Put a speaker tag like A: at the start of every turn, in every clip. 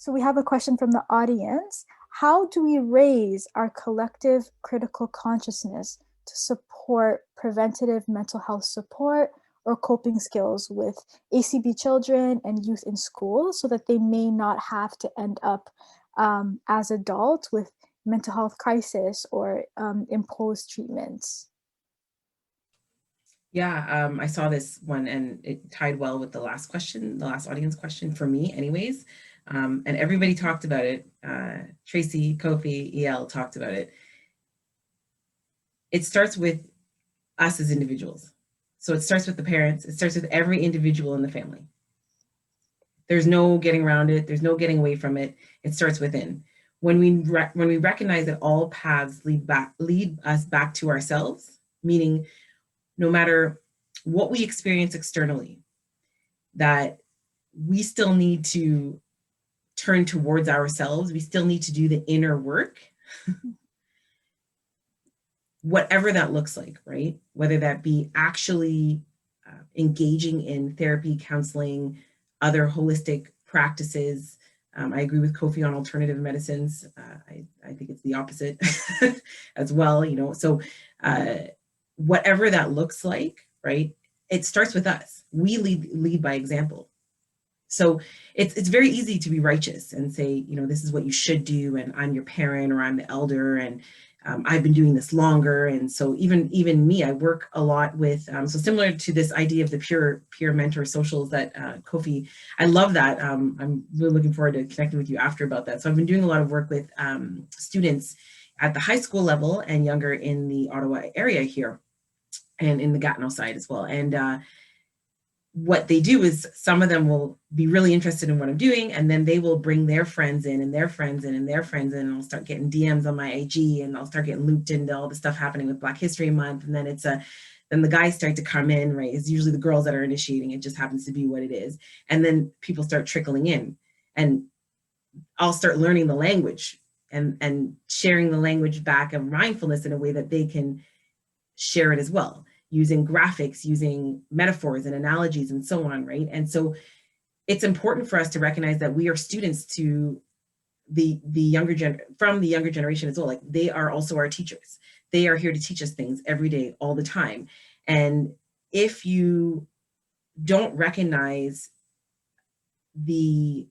A: So we have a question from the audience. How do we raise our collective critical consciousness to support preventative mental health support or coping skills with ACB children and youth in school so that they may not have to end up as adults with mental health crisis or imposed treatments?
B: Yeah, I saw this one and it tied well with the last question, the last audience question for me anyways. And everybody talked about it. Tracy, Kofi, EL talked about it. It starts with us as individuals. So it starts with the parents. It starts with every individual in the family. There's no getting around it. There's no getting away from it. It starts within. When we recognize that all paths lead us back to ourselves, meaning no matter what we experience externally, that we still need to turn towards ourselves. We still need to do the inner work, whatever that looks like, right? Whether that be actually engaging in therapy, counseling, other holistic practices. I agree with Kofi on alternative medicines. I think it's the opposite as well, you know. So whatever that looks like, right? It starts with us. We lead by example. So it's very easy to be righteous and say, you know, this is what you should do, and I'm your parent or I'm the elder, and I've been doing this longer. And so even me, I work a lot with, so similar to this idea of the peer mentor socials that Kofi, I love that. I'm really looking forward to connecting with you after about that. So I've been doing a lot of work with students at the high school level and younger in the Ottawa area here, and in the Gatineau side as well. And what they do is some of them will be really interested in what I'm doing, and then they will bring their friends in and their friends in and their friends in, and I'll start getting DMs on my IG, and I'll start getting looped into all the stuff happening with Black History Month. And then then the guys start to come in, right? It's usually the girls that are initiating. It just happens to be what it is. And then people start trickling in, and I'll start learning the language and sharing the language back of mindfulness in a way that they can share it as well, using graphics, using metaphors and analogies and so on, right? And so it's important for us to recognize that we are students to the younger generation as well. Like, they are also our teachers. They are here to teach us things every day, all the time. And if you don't recognize the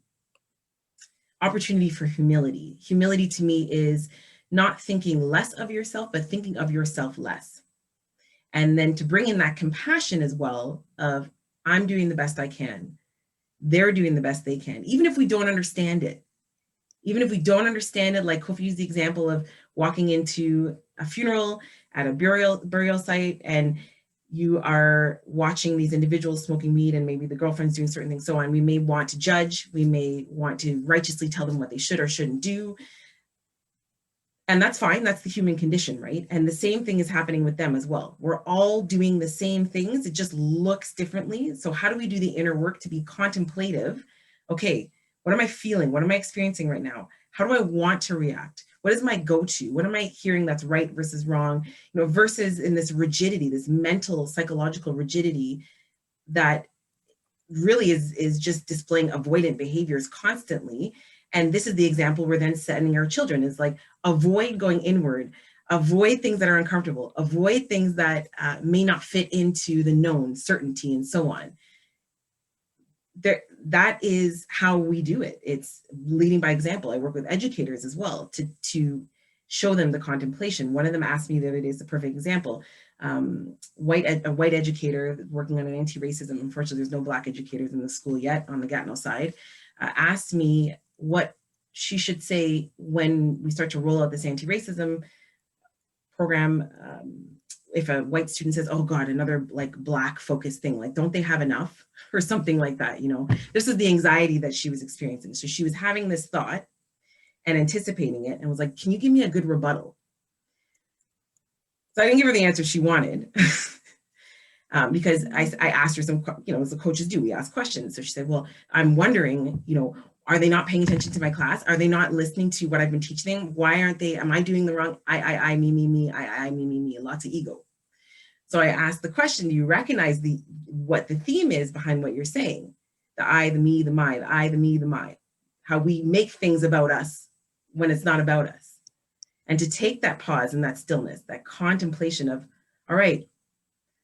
B: opportunity for humility to me is not thinking less of yourself, but thinking of yourself less. And then to bring in that compassion as well of, I'm doing the best I can. They're doing the best they can. Even if we don't understand it, like Kofi used the example of walking into a funeral at a burial site, and you are watching these individuals smoking weed, and maybe the girlfriend's doing certain things, so on. We may want to judge. We may want to righteously tell them what they should or shouldn't do. And that's fine. That's the human condition, right? And the same thing is happening with them as well. We're all doing the same things. It just looks differently. So how do we do the inner work to be contemplative? Okay, what am I feeling? What am I experiencing right now? How do I want to react? What is my go-to? What am I hearing that's right versus wrong? You know, versus in this rigidity, this mental, psychological rigidity that really is just displaying avoidant behaviors constantly. And this is the example we're then setting our children, is like, avoid going inward, avoid things that are uncomfortable, avoid things that may not fit into the known certainty and so on. That is how we do it. It's leading by example. I work with educators as well to show them the contemplation. One of them asked me the other day, is a perfect example. A white educator working on an anti-racism, unfortunately there's no Black educators in the school yet on the Gatineau side, asked me what she should say when we start to roll out this anti-racism program. If a white student says, oh God, another like Black focused thing, like, don't they have enough or something like that, you know? This is the anxiety that she was experiencing. So she was having this thought and anticipating it, and was like, can you give me a good rebuttal? So I didn't give her the answer she wanted because I asked her some, you know, as the coaches do, we ask questions. So she said, well, I'm wondering, you know, are they not paying attention to my class? Are they not listening to what I've been teaching them? Why aren't they, am I doing the wrong, I, me, me, lots of ego. So I asked the question, do you recognize what the theme is behind what you're saying? The I, the me, the my, the I, the me, the my. how we make things about us when it's not about us. And to take that pause and that stillness, that contemplation of, all right,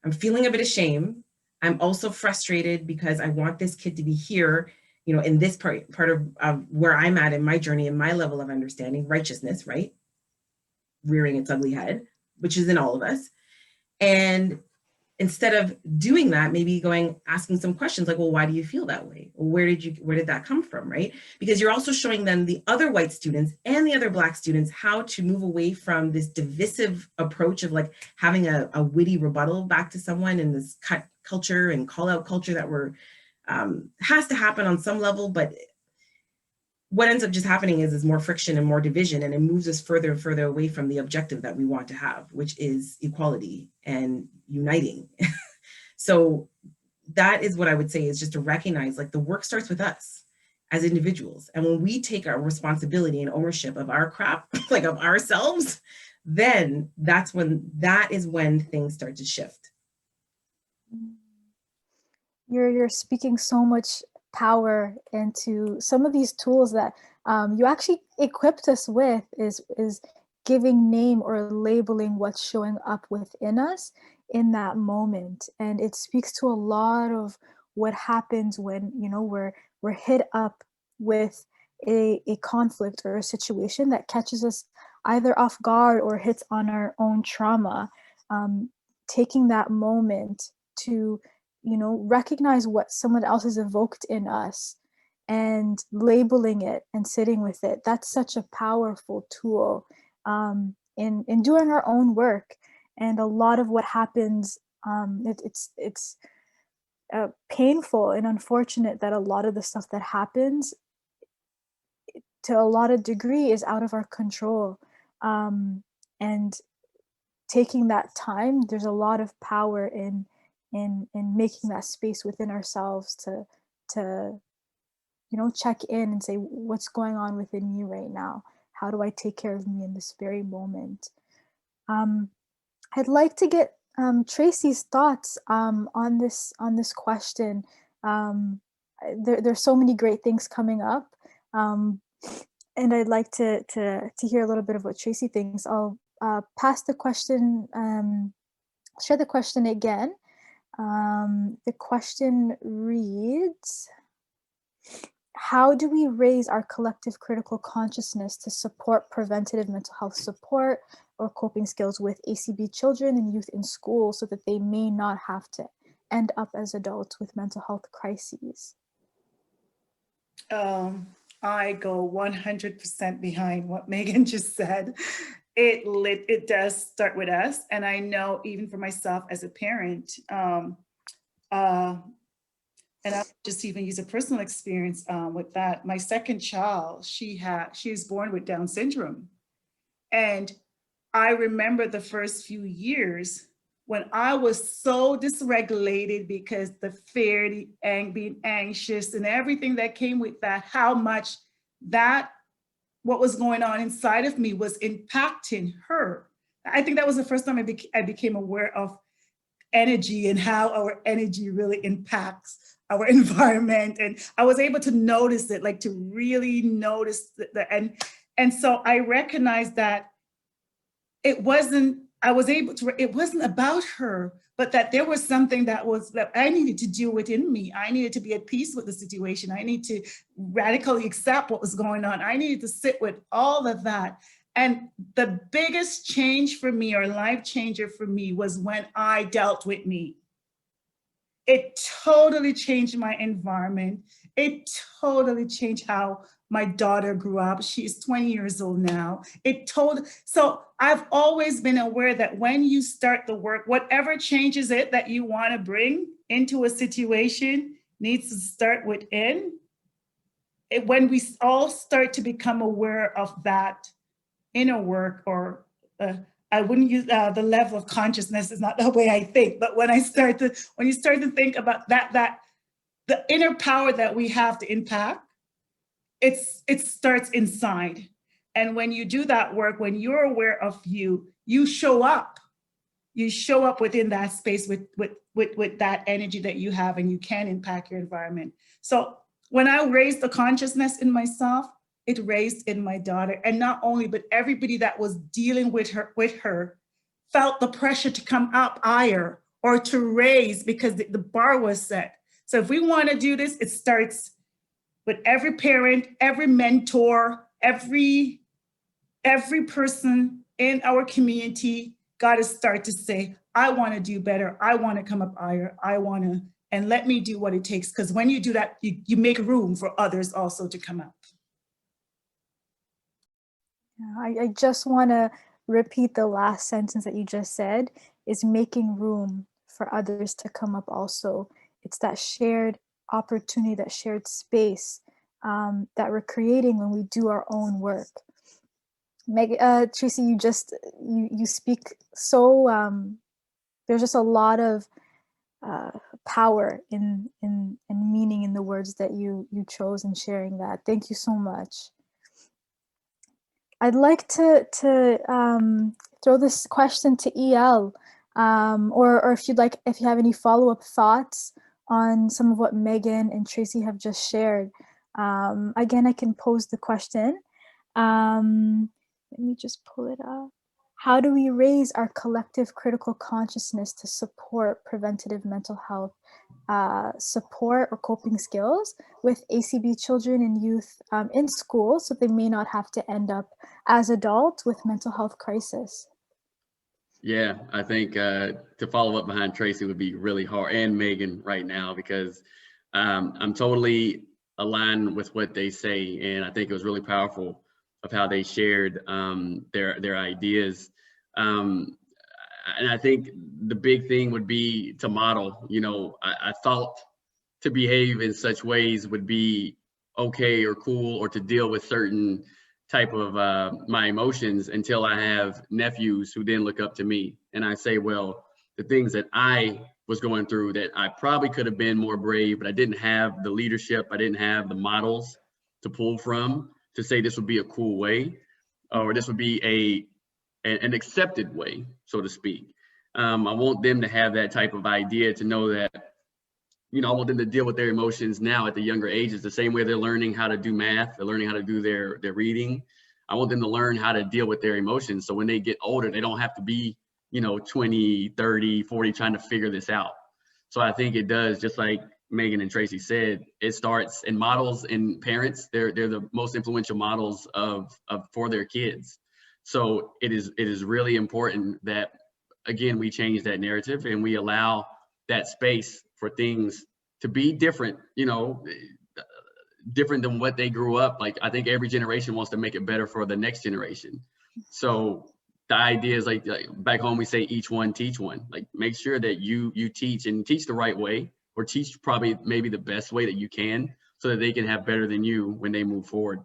B: I'm feeling a bit of shame. I'm also frustrated because I want this kid to be here, you know, in this part of where I'm at in my journey and my level of understanding, righteousness, right? Rearing its ugly head, which is in all of us. And instead of doing that, maybe asking some questions like, well, why do you feel that way? Where did that come from, right? Because you're also showing them, the other white students and the other Black students, how to move away from this divisive approach of like having a witty rebuttal back to someone in this cut culture and call out culture that has to happen on some level, but what ends up just happening is more friction and more division, and it moves us further and further away from the objective that we want to have, which is equality and uniting. So that is what I would say, is just to recognize, like, the work starts with us as individuals. And when we take our responsibility and ownership of our crap, like of ourselves, then that is when things start to shift.
A: You're speaking so much power into some of these tools that you actually equipped us with, is giving name or labeling what's showing up within us in that moment. And it speaks to a lot of what happens when, you know, we're hit up with a conflict or a situation that catches us either off guard or hits on our own trauma. Taking that moment to, you know, recognize what someone else has evoked in us and labeling it and sitting with it. That's such a powerful tool in doing our own work. And a lot of what happens, it's painful and unfortunate that a lot of the stuff that happens to a lot of degree is out of our control. And taking that time, there's a lot of power in making that space within ourselves to you know, check in and say, what's going on within me right now? How do I take care of me in this very moment? I'd like to get Tracy's thoughts on this question. There's so many great things coming up, and I'd like to hear a little bit of what Tracy thinks. I'll pass the question, share the question again. The question reads, how do we raise our collective critical consciousness to support preventative mental health support or coping skills with ACB children and youth in school so that they may not have to end up as adults with mental health crises?
C: I go 100% behind what Meghan just said. It does start with us. And I know even for myself as a parent, and I'll just even use a personal experience with that. My second child, she was born with Down syndrome. And I remember the first few years when I was so dysregulated because the fear, being anxious and everything that came with that, how much that what was going on inside of me was impacting her. I think that was the first time I became aware of energy and how our energy really impacts our environment. And I was able to notice it, like to really notice and so I recognized that it wasn't about her, but that there was something that I needed to do within me. I needed to be at peace with the situation. I need to radically accept what was going on. I needed to sit with all of that. And the biggest change for me, or life changer for me, was when I dealt with me. It totally changed my environment. It totally changed how my daughter grew up. She's 20 years old now. So I've always been aware that when you start the work, whatever changes it that you want to bring into a situation needs to start within. When we all start to become aware of that inner work, or I wouldn't use the level of consciousness is not the way I think, but when you start to think about that the inner power that we have to impact, it starts inside. And when you do that work, when you're aware of you show up within that space with that energy that you have, and you can impact your environment. So when I raised the consciousness in myself, it raised in my daughter. And not only, but everybody that was dealing with her felt the pressure to come up higher or to raise because the bar was set. So if we want to do this, it starts with every parent, every mentor, every person in our community got to start to say, I want to do better. I want to come up higher. I want to, and let me do what it takes. Because when you do that, you make room for others also to come up.
A: I just want to repeat the last sentence that you just said, is making room for others to come up also. It's that shared opportunity, that shared space that we're creating when we do our own work. Tracy, you speak so, there's just a lot of power in meaning in the words that you chose in sharing that. Thank you so much. I'd like to throw this question to EL, or if you have any follow-up thoughts on some of what Meghan and Tracy have just shared. Again, I can pose the question. Let me just pull it up. How do we raise our collective critical consciousness to support preventative mental health support or coping skills with ACB children and youth in school, so they may not have to end up as adults with mental health crisis?
D: Yeah, I think to follow up behind Tracy would be really hard, and Meghan right now, because I'm totally aligned with what they say, and I think it was really powerful of how they shared their ideas. And I think the big thing would be to model. You know, I thought to behave in such ways would be okay or cool, or to deal with certain type of my emotions, until I have nephews who then look up to me and I say, well, the things that I was going through, that I probably could have been more brave, but I didn't have the leadership, I didn't have the models to pull from to say this would be a cool way, or this would be an accepted way, so to speak. I want them to have that type of idea, to know that, you know, I want them to deal with their emotions now at the younger ages, the same way they're learning how to do math, they're learning how to do their reading. I want them to learn how to deal with their emotions, so when they get older, they don't have to be, you know, 20, 30, 40 trying to figure this out. So I think it does, just like Meghan and Tracy said, it starts in models and parents. They're the most influential models for their kids. So it is really important that, again, we change that narrative and we allow that space for things to be different, you know, different than what they grew up. Like, I think every generation wants to make it better for the next generation. So the idea is like back home, we say each one teach one. Like, make sure that you teach, and teach the right way, or teach probably maybe the best way that you can, so that they can have better than you when they move forward.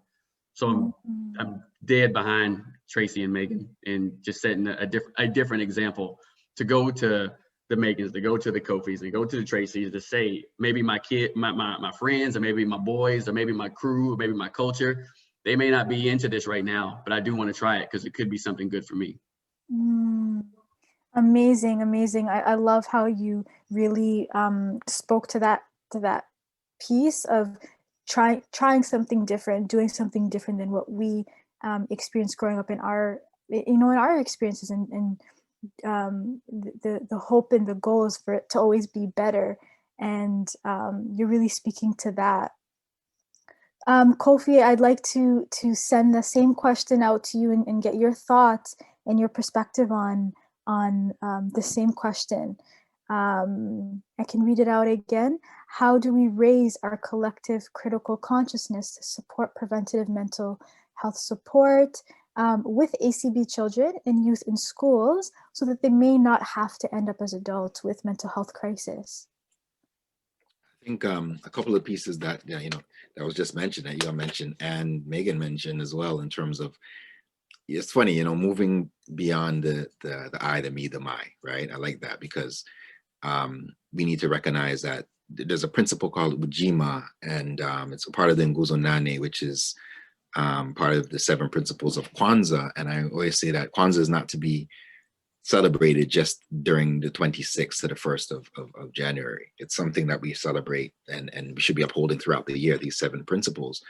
D: So I'm dead behind Tracy and Meghan, and just setting a different example, to go to the Meghans, to go to the Kofis, and go to the Tracys, to say, maybe my kid, my friends, or maybe my boys, or maybe my crew, or maybe my culture, they may not be into this right now, but I do want to try it because it could be something good for me.
A: Amazing, amazing. I love how you really spoke to that piece of trying something different, doing something different than what we experienced growing up in our experiences, and the hope and the goal is for it to always be better. And you're really speaking to that. Kofi, I'd like to send the same question out to you and get your thoughts and your perspective on the same question. I can read it out again. How do we raise our collective critical consciousness to support preventative mental health support with ACB children and youth in schools, so that they may not have to end up as adults with mental health crisis?
E: I think a couple of pieces that that was just mentioned, that you mentioned, and Meghan mentioned as well, in terms of, it's funny, moving beyond the I, the me, the my, right? I like that, because we need to recognize that there's a principle called Ujima, and it's a part of the Nguzo Nane, which is part of the 7 principles of Kwanzaa. And I always say that Kwanzaa is not to be celebrated just during the 26th to the 1st of January. It's something that we celebrate and we should be upholding throughout the year, these 7 principles.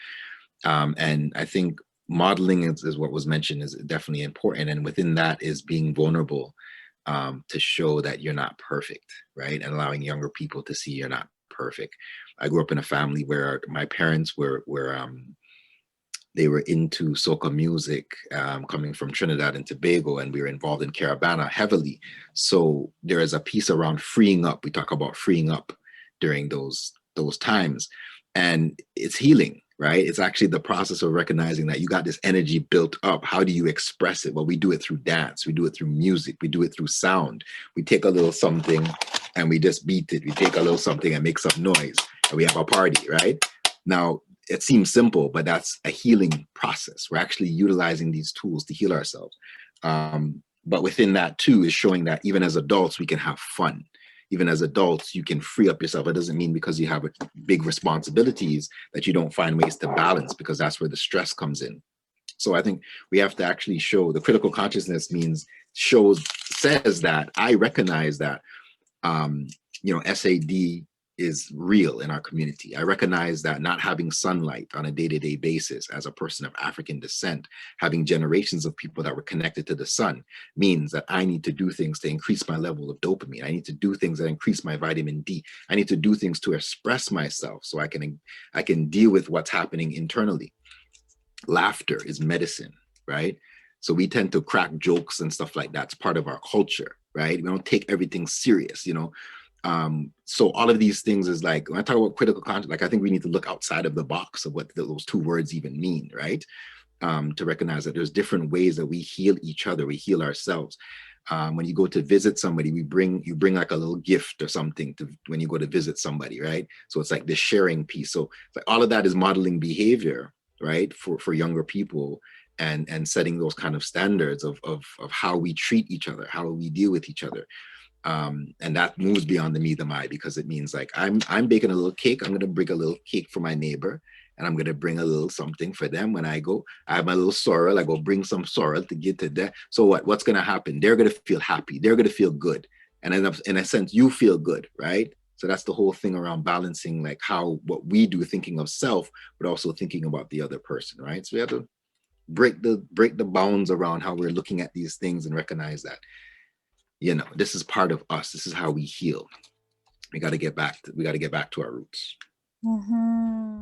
E: And I think modeling is what was mentioned is definitely important. And within that is being vulnerable to show that you're not perfect, right? And allowing younger people to see you're not perfect. I grew up in a family where my parents were they were into soca music, coming from Trinidad and Tobago, and we were involved in Caravana heavily. So there is a piece around freeing up. We talk about freeing up during those times, and it's healing, right? It's actually the process of recognizing that you got this energy built up. How do you express it? Well, we do it through dance. We do it through music. We do it through sound. We take a little something and we just beat it. We take a little something and make some noise, and we have a party, right? Now, it seems simple, but that's a healing process. We're actually utilizing these tools to heal ourselves. But within that too is showing that even as adults, we can have fun. Even as adults, you can free up yourself. It doesn't mean because you have big responsibilities that you don't find ways to balance, because that's where the stress comes in. So I think we have to actually show the critical consciousness says that I recognize that, SAD is real in our community. I recognize that not having sunlight on a day-to-day basis as a person of African descent, having generations of people that were connected to the sun, means that I need to do things to increase my level of dopamine. I need to do things that increase my vitamin D. I need to do things to express myself so I can deal with what's happening internally. Laughter is medicine, right? So we tend to crack jokes and stuff like that. It's part of our culture, right? We don't take everything serious, so all of these things is like, when I talk about critical consciousness, like I think we need to look outside of the box of what those 2 words even mean, right? To recognize that there's different ways that we heal each other, we heal ourselves. When you go to visit somebody, you bring like a little gift or something when you go to visit somebody, right? So it's like the sharing piece. So like all of that is modeling behavior, right? For younger people, and setting those kind of standards of how we treat each other, how we deal with each other. And that moves beyond the me, the my, because it means like I'm baking a little cake. I'm going to bring a little cake for my neighbor, and I'm going to bring a little something for them. When I go, I have my little sorrel. I go bring some sorrel to get to them. So what's going to happen? They're going to feel happy. They're going to feel good. And in a sense, you feel good, right? So that's the whole thing around balancing, like what we do, thinking of self, but also thinking about the other person, right? So we have to break the bounds around how we're looking at these things and recognize that, this is part of us. This is how we heal. We got to get back to our roots.
A: Mm-hmm.